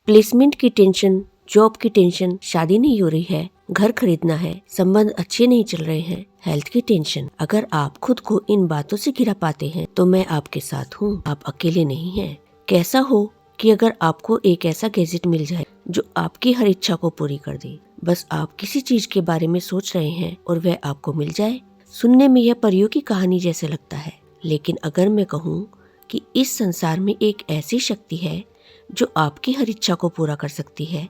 Placement की tension, job की tension, शादी नहीं हो रही है, घर खरीदना है, संबंध अच्छे नहीं चल रहे हैं, हेल्थ की टेंशन। अगर आप खुद को इन बातों से घिरा पाते हैं तो मैं आपके साथ हूँ, आप अकेले नहीं हैं। कैसा हो कि अगर आपको एक ऐसा गैजेट मिल जाए जो आपकी हर इच्छा को पूरी कर दे। बस आप किसी चीज के बारे में सोच रहे हैं और वह आपको मिल जाए। सुनने में यह परियों की कहानी जैसे लगता है, लेकिन अगर मैं कहूँ कि इस संसार में एक ऐसी शक्ति है जो आपकी हर इच्छा को पूरा कर सकती है,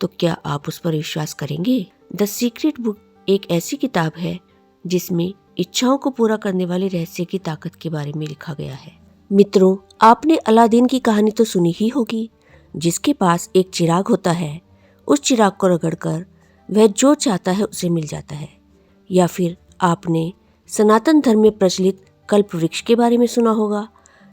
तो क्या आप उस पर विश्वास करेंगे? द सीक्रेट बुक एक ऐसी किताब है जिसमें इच्छाओं को पूरा करने वाले रहस्य की ताकत के बारे में लिखा गया है। मित्रों, आपने अलादीन की कहानी तो सुनी ही होगी, जिसके पास एक चिराग होता है। उस चिराग को रगड़कर वह जो चाहता है उसे मिल जाता है। या फिर आपने सनातन धर्म में प्रचलित कल्प वृक्ष के बारे में सुना होगा,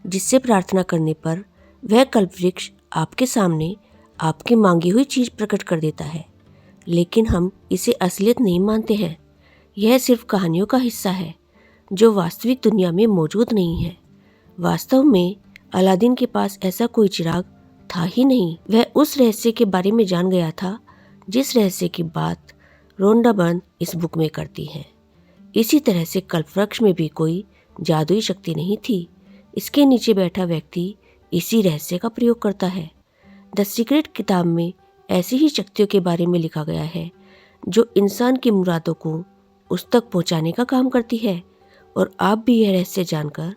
जिससे प्रार्थना करने पर वह कल्प वृक्ष आपके सामने आपकी मांगी हुई चीज प्रकट कर देता है। लेकिन हम इसे असलियत नहीं मानते हैं। यह सिर्फ कहानियों का हिस्सा है जो वास्तविक दुनिया में मौजूद नहीं है। वास्तव में अलादीन के पास ऐसा कोई चिराग था ही नहीं। वह उस रहस्य के बारे में जान गया था जिस रहस्य की बात रोंडा बर्न इस बुक में करती है। इसी तरह से कल्पवृक्ष में भी कोई जादुई शक्ति नहीं थी। इसके नीचे बैठा व्यक्ति इसी रहस्य का प्रयोग करता है। द सीक्रेट किताब में ऐसी ही शक्तियों के बारे में लिखा गया है जो इंसान की मुरादों को उस तक पहुंचाने का काम करती है, और आप भी यह रहस्य जानकर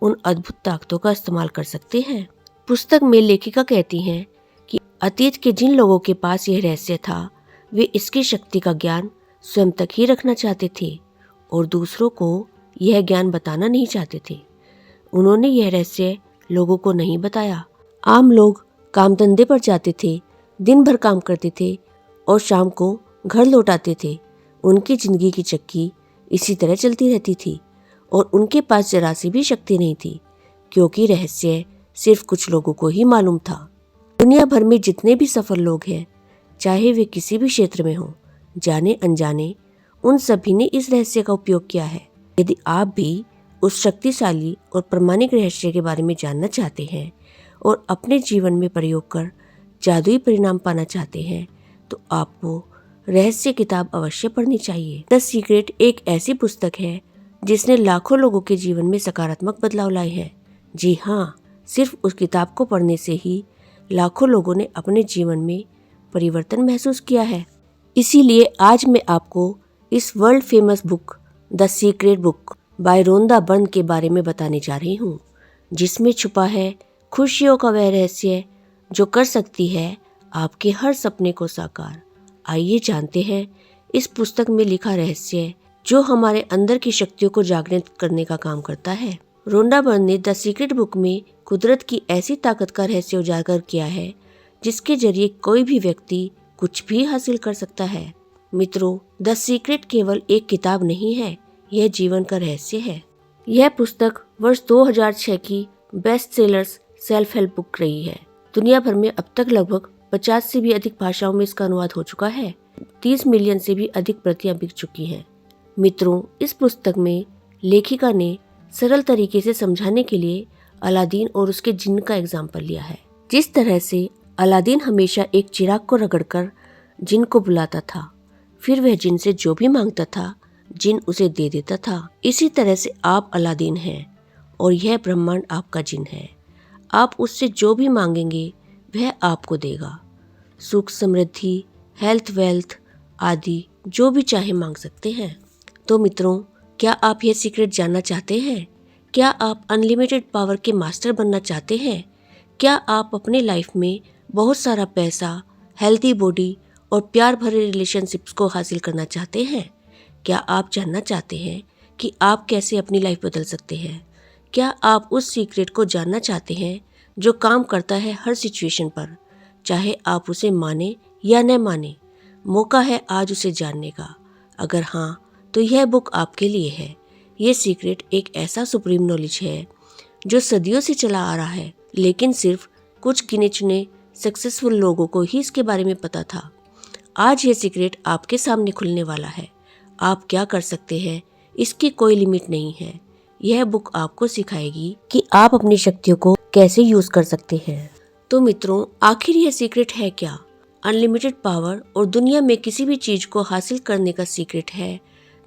उन अद्भुत ताकतों का इस्तेमाल कर सकते हैं। पुस्तक में लेखिका कहती हैं कि अतीत के जिन लोगों के पास यह रहस्य था, वे इसकी शक्ति का ज्ञान स्वयं तक ही रखना चाहते थे और दूसरों को यह ज्ञान बताना नहीं चाहते थे। उन्होंने यह रहस्य लोगों को नहीं बताया। आम लोग काम धंधे पर जाते थे, दिन भर काम करते थे और शाम को घर लौट आते थे। उनकी जिंदगी की चक्की इसी तरह चलती रहती थी और उनके पास जरा सी भी शक्ति नहीं थी, क्योंकि रहस्य सिर्फ कुछ लोगों को ही मालूम था। दुनिया भर में जितने भी सफल लोग हैं, चाहे वे किसी भी क्षेत्र में हों, जाने अनजाने, उन सभी ने इस रहस्य का उपयोग किया है। यदि आप भी उस शक्तिशाली और प्रामाणिक रहस्य के बारे में जानना चाहते हैं और अपने जीवन में प्रयोग कर जादुई परिणाम पाना चाहते हैं, तो आपको रहस्य किताब अवश्य पढ़नी चाहिए। द सीक्रेट एक ऐसी पुस्तक है जिसने लाखों लोगों के जीवन में सकारात्मक बदलाव लाए हैं। जी हाँ, सिर्फ उस किताब को पढ़ने से ही लाखों लोगों ने अपने जीवन में परिवर्तन महसूस किया है। इसीलिए आज मैं आपको इस world famous book the secret book by Rhonda Byrne के बारे में बताने जा रही हूँ, जिसमें छुपा है खुशियों का वह रहस्य जो कर सकती है आपके हर सपने को साकार। आइए जानते हैं इस पुस्तक में लिखा रहस्य जो हमारे अंदर की शक्तियों को जागृत करने का काम करता है। रोंडा बर्न ने द सीक्रेट बुक में कुदरत की ऐसी ताकत का रहस्य उजागर किया है जिसके जरिए कोई भी व्यक्ति कुछ भी हासिल कर सकता है। मित्रों, द सीक्रेट केवल एक किताब नहीं है, यह जीवन का रहस्य है। यह पुस्तक वर्ष 2006 की best sellers self help book रही है। दुनिया भर में अब तक लगभग 50 से भी अधिक भाषाओं में इसका अनुवाद हो चुका है। 30 मिलियन से भी अधिक प्रतियां बिक चुकी हैं। मित्रों, इस पुस्तक में लेखिका ने सरल तरीके से समझाने के लिए अलादीन और उसके जिन्न का एग्जाम्पल लिया है। जिस तरह से अलादीन हमेशा एक चिराग को रगड़कर जिन्न को बुलाता था, फिर वह जिन्न से जो भी मांगता था जिन्न उसे दे देता था, इसी तरह से आप अलादीन हैं और यह ब्रह्मांड आपका जिन्न है। आप उससे जो भी मांगेंगे वह आपको देगा। सुख, समृद्धि, हेल्थ, वेल्थ आदि जो भी चाहे मांग सकते हैं। तो मित्रों, क्या आप यह सीक्रेट जानना चाहते हैं? क्या आप अनलिमिटेड पावर के मास्टर बनना चाहते हैं? क्या आप अपने लाइफ में बहुत सारा पैसा, हेल्दी बॉडी और प्यार भरे रिलेशनशिप्स को हासिल करना चाहते हैं? क्या आप जानना चाहते हैं कि आप कैसे अपनी लाइफ बदल सकते हैं? क्या आप उस सीक्रेट को जानना चाहते हैं जो काम करता है हर सिचुएशन पर, चाहे आप उसे माने या न माने? मौका है आज उसे जानने का। अगर हाँ, तो यह बुक आपके लिए है। ये सीक्रेट एक ऐसा सुप्रीम नॉलेज है जो सदियों से चला आ रहा है, लेकिन सिर्फ कुछ गिने चुने सक्सेसफुल लोगों को ही इसके बारे में पता था। आज ये सीक्रेट आपके सामने खुलने वाला है। आप क्या कर सकते हैं, इसकी कोई लिमिट नहीं है। यह बुक आपको सिखाएगी कि आप अपनी शक्तियों को कैसे यूज कर सकते हैं। तो मित्रों, आखिर यह सीक्रेट है क्या? अनलिमिटेड पावर और दुनिया में किसी भी चीज को हासिल करने का सीक्रेट है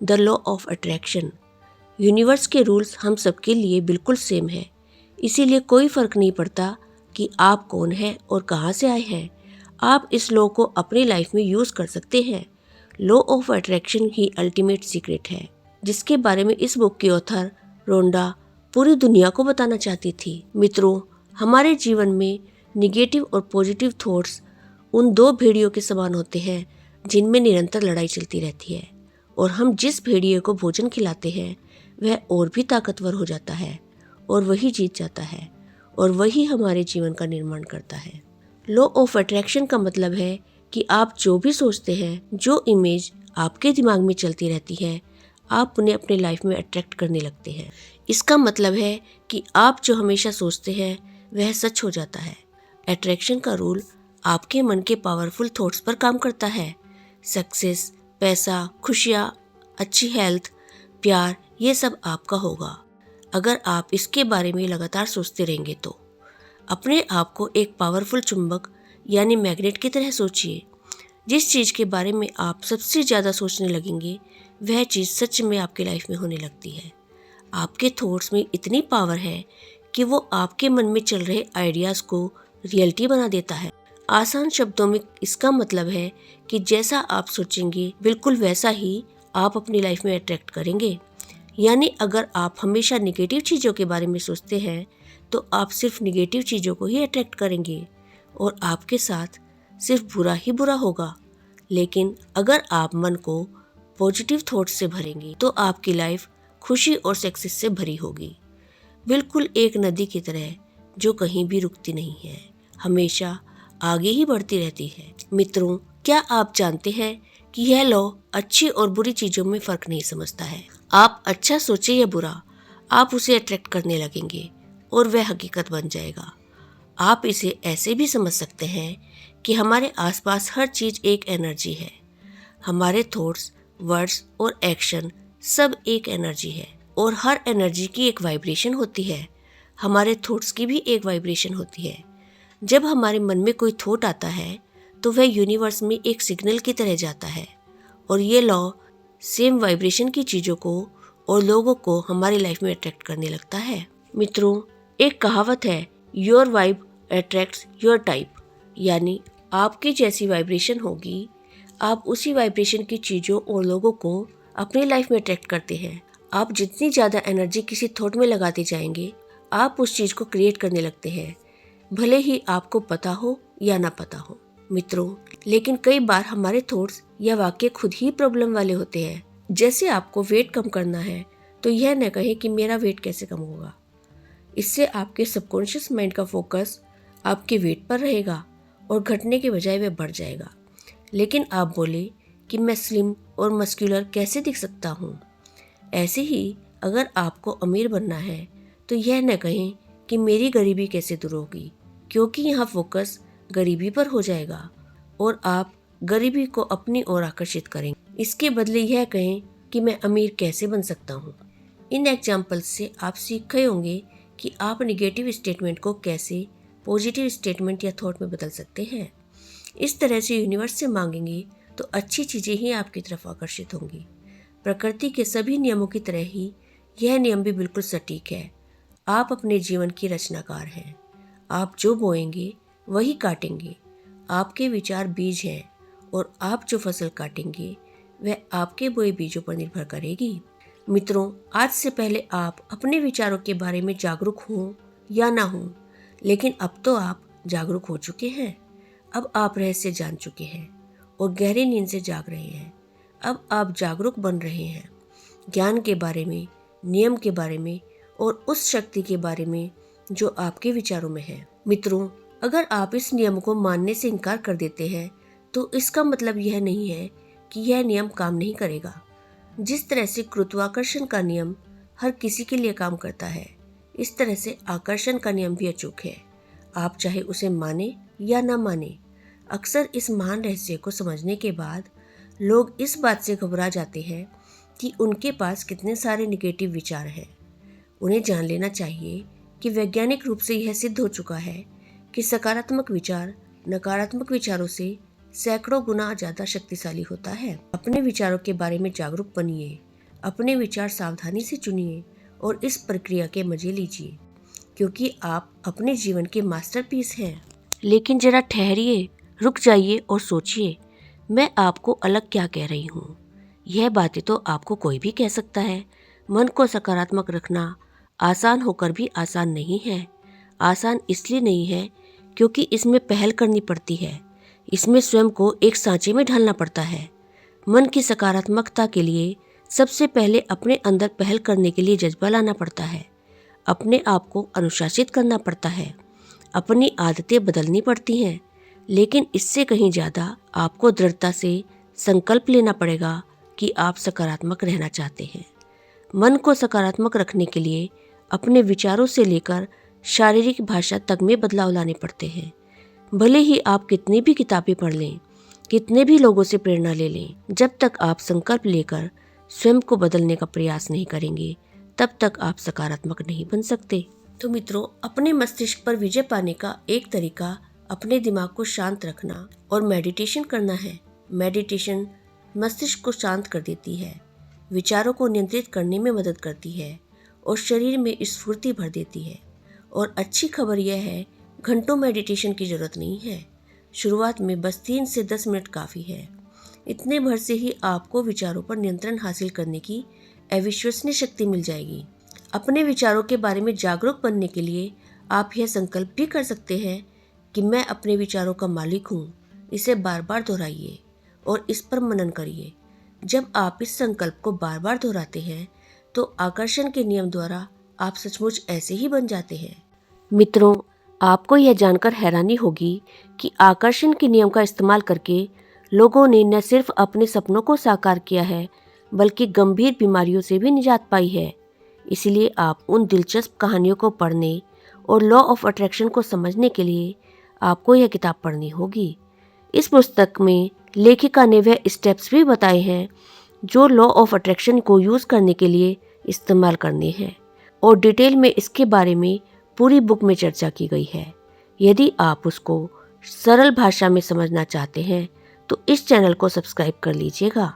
the law of attraction. Universe के रूल्स हम सबके लिए बिल्कुल सेम है, इसीलिए कोई फर्क नहीं पड़ता कि आप कौन हैं और कहाँ से आए हैं। आप इस लॉ को अपनी लाइफ में यूज कर सकते हैं। Law of attraction he ultimate secret है, जिसके बारे में इस बुक की ऑथर रोंडा पूरी दुनिया को बताना चाहती थी। मित्रों, हमारे जीवन में निगेटिव और पॉजिटिव थॉट्स उन दो भेड़ियों के समान होते हैं जिनमें निरंतर लड़ाई चलती रहती है, और हम जिस भेड़िए को भोजन खिलाते हैं वह और भी ताकतवर हो जाता है और वही जीत जाता है, और वही हमारे जीवन का निर्माण करता है। लॉ ऑफ अट्रैक्शन का मतलब है कि आप जो भी सोचते हैं, जो इमेज आपके दिमाग में चलती रहती है, आप उन्हें अपने लाइफ में अट्रैक्ट करने लगते हैं। इसका मतलब है कि आप जो हमेशा सोचते हैं वह सच हो जाता है। अट्रैक्शन का रूल आपके मन के पावरफुल थॉट्स पर काम करता है। सक्सेस, पैसा, खुशियाँ, अच्छी हेल्थ, प्यार, ये सब आपका होगा अगर आप इसके बारे में लगातार सोचते रहेंगे तो। अपने आप को एक पावरफुल चुंबक यानी मैग्नेट की तरह सोचिए। जिस चीज़ के बारे में आप सबसे ज़्यादा सोचने लगेंगे वह चीज़ सच में आपकी लाइफ में होने लगती है। आपके थॉट्स में इतनी पावर है कि वो आपके मन में चल रहे आइडियाज़ को रियलिटी बना देता है। आसान शब्दों में इसका मतलब है कि जैसा आप सोचेंगे बिल्कुल वैसा ही आप अपनी लाइफ में अट्रैक्ट करेंगे। यानी अगर आप हमेशा नेगेटिव चीज़ों के बारे में सोचते हैं तो आप सिर्फ नेगेटिव चीज़ों को ही अट्रैक्ट करेंगे और आपके साथ सिर्फ बुरा ही बुरा होगा। लेकिन अगर आप मन को पॉजिटिव थॉट्स से भरेंगे तो आपकी लाइफ खुशी और सक्सेस से भरी होगी, बिल्कुल एक नदी की तरह जो कहीं भी रुकती नहीं है, हमेशा आगे ही बढ़ती रहती है। मित्रों, क्या आप जानते हैं कि यह लॉ अच्छी और बुरी चीज़ों में फ़र्क नहीं समझता है। आप अच्छा सोचे या बुरा, आप उसे अट्रैक्ट करने लगेंगे और वह हकीकत बन जाएगा। आप इसे ऐसे भी समझ सकते हैं कि हमारे आसपास हर चीज़ एक एनर्जी है। हमारे थॉट्स, वर्ड्स और एक्शन सब एक एनर्जी है और हर एनर्जी की एक वाइब्रेशन होती है। हमारे थॉट्स की भी एक वाइब्रेशन होती है। जब हमारे मन में कोई थॉट आता है तो वह यूनिवर्स में एक सिग्नल की तरह जाता है और ये लॉ सेम वाइब्रेशन की चीज़ों को और लोगों को हमारी लाइफ में अट्रैक्ट करने लगता है। मित्रों, एक कहावत है, your vibe attracts your type, यानी आपकी जैसी वाइब्रेशन होगी आप उसी वाइब्रेशन की चीज़ों और लोगों को अपनी लाइफ में अट्रैक्ट करते हैं। आप जितनी ज़्यादा एनर्जी किसी थॉट में लगाते जाएंगे आप उस चीज़ को क्रिएट करने लगते हैं, भले ही आपको पता हो या ना पता हो। मित्रों, लेकिन कई बार हमारे थॉट्स या वाक्य खुद ही प्रॉब्लम वाले होते हैं। जैसे आपको वेट कम करना है तो यह न कहे कि मेरा वेट कैसे कम होगा। इससे आपके सबकॉन्शियस माइंड का फोकस आपके वेट पर रहेगा और घटने के बजाय वह बढ़ जाएगा। लेकिन आप बोले कि मैं स्लिम और मस्कुलर कैसे दिख सकता हूँ। ऐसे ही अगर आपको अमीर बनना है तो यह न कहें कि मेरी गरीबी कैसे दूर होगी, क्योंकि यहाँ फोकस गरीबी पर हो जाएगा और आप गरीबी को अपनी ओर आकर्षित करेंगे। इसके बदले यह कहें कि मैं अमीर कैसे बन सकता हूँ। इन एग्जाम्पल से आप सीख गए होंगे कि आप निगेटिव स्टेटमेंट को कैसे पॉजिटिव स्टेटमेंट या थॉट में बदल सकते हैं। इस तरह से यूनिवर्स से मांगेंगे तो अच्छी चीज़ें ही आपकी तरफ आकर्षित होंगी। प्रकृति के सभी नियमों की तरह ही यह नियम भी बिल्कुल सटीक है। आप अपने जीवन की रचनाकार हैं। आप जो बोएंगे वही काटेंगे। आपके विचार बीज हैं और आप जो फसल काटेंगे वह आपके बोए बीजों पर निर्भर करेगी। मित्रों, आज से पहले आप अपने विचारों के बारे में जागरूक हों या ना हों, लेकिन अब तो आप जागरूक हो चुके हैं। अब आप रहस्य जान चुके हैं और गहरी नींद से जाग रहे हैं। अब आप जागरूक बन रहे हैं, ज्ञान के बारे में, नियम के बारे में और उस शक्ति के बारे में जो आपके विचारों में है। मित्रों, अगर आप इस नियम को मानने से इनकार कर देते हैं तो इसका मतलब यह नहीं है कि यह नियम काम नहीं करेगा। जिस तरह से गुरुत्वाकर्षण का नियम हर किसी के लिए काम करता है, इस तरह से आकर्षण का नियम भी अचूक है। आप चाहे उसे माने या ना माने। अक्सर इस महान रहस्य को समझने के बाद लोग इस बात से घबरा जाते हैं कि उनके पास कितने सारे निगेटिव विचार हैं। उन्हें जान लेना चाहिए कि वैज्ञानिक रूप से यह सिद्ध हो चुका है कि सकारात्मक विचार नकारात्मक विचारों से सैकड़ों गुना ज्यादा शक्तिशाली होता है। अपने विचारों के बारे में जागरूक बनिए, अपने विचार सावधानी से चुनिए और इस प्रक्रिया के मजे लीजिए, क्योंकि आप अपने जीवन के मास्टरपीस हैं। लेकिन जरा ठहरिए, रुक जाइए और सोचिए, मैं आपको अलग क्या कह रही हूँ? यह बातें तो आपको कोई भी कह सकता है। मन को सकारात्मक रखना आसान होकर भी आसान नहीं है। आसान इसलिए नहीं है क्योंकि इसमें पहल करनी पड़ती है। इसमें स्वयं को एक सांचे में ढालना पड़ता है। मन की सकारात्मकता के लिए सबसे पहले अपने अंदर पहल करने के लिए जज्बा लाना पड़ता है। अपने आप को अनुशासित करना पड़ता है। अपनी आदतें बदलनी पड़ती हैं। लेकिन इससे कहीं ज़्यादा आपको दृढ़ता से संकल्प लेना पड़ेगा कि आप सकारात्मक रहना चाहते हैं। मन को सकारात्मक रखने के लिए अपने विचारों से लेकर शारीरिक भाषा तक में बदलाव लाने पड़ते हैं। भले ही आप कितनी भी किताबें पढ़ लें, कितने भी लोगों से प्रेरणा ले लें, जब तक आप संकल्प लेकर स्वयं को बदलने का प्रयास नहीं करेंगे, तब तक आप सकारात्मक नहीं बन सकते। तो मित्रों, अपने मस्तिष्क पर विजय पाने का एक तरीका अपने दिमाग को शांत रखना और मेडिटेशन करना है। मेडिटेशन मस्तिष्क को शांत कर देती है, विचारों को नियंत्रित करने में मदद करती है और शरीर में स्फूर्ति भर देती है। और अच्छी खबर यह है, घंटों मेडिटेशन की जरूरत नहीं है। शुरुआत में बस 3 से 10 मिनट काफ़ी है। इतने भर से ही आपको विचारों पर नियंत्रण हासिल करने की अविश्वसनीय शक्ति मिल जाएगी। अपने विचारों के बारे में जागरूक बनने के लिए आप यह संकल्प भी कर सकते हैं कि मैं अपने विचारों का मालिक हूँ। इसे बार बार दोहराइए और इस पर मनन करिए। जब आप इस संकल्प को बार बार दोहराते हैं तो आकर्षण के नियम द्वारा आप सचमुच ऐसे ही बन जाते हैं। मित्रों, आपको यह जानकर हैरानी होगी कि आकर्षण के नियम का इस्तेमाल करके लोगों ने न सिर्फ अपने सपनों को साकार किया है, बल्कि गंभीर बीमारियों से भी निजात पाई है। इसलिए आप उन दिलचस्प कहानियों को पढ़ने और लॉ ऑफ अट्रैक्शन को समझने के लिए आपको यह किताब पढ़नी होगी। इस पुस्तक में लेखिका ने वह स्टेप्स भी बताए हैं जो लॉ ऑफ अट्रैक्शन को यूज़ करने के लिए इस्तेमाल करने हैं, और डिटेल में इसके बारे में पूरी बुक में चर्चा की गई है। यदि आप उसको सरल भाषा में समझना चाहते हैं तो इस चैनल को सब्सक्राइब कर लीजिएगा।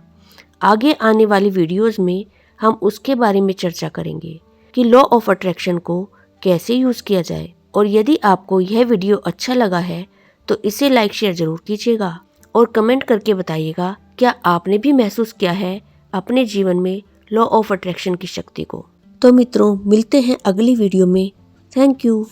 आगे आने वाली वीडियोस में हम उसके बारे में चर्चा करेंगे कि लॉ ऑफ अट्रैक्शन को कैसे यूज़ किया जाए। और यदि आपको यह वीडियो अच्छा लगा है तो इसे लाइक शेयर जरूर कीजिएगा और कमेंट करके बताइएगा क्या आपने भी महसूस किया है अपने जीवन में लॉ ऑफ अट्रैक्शन की शक्ति को। तो मित्रों, मिलते हैं अगली वीडियो में। Thank you.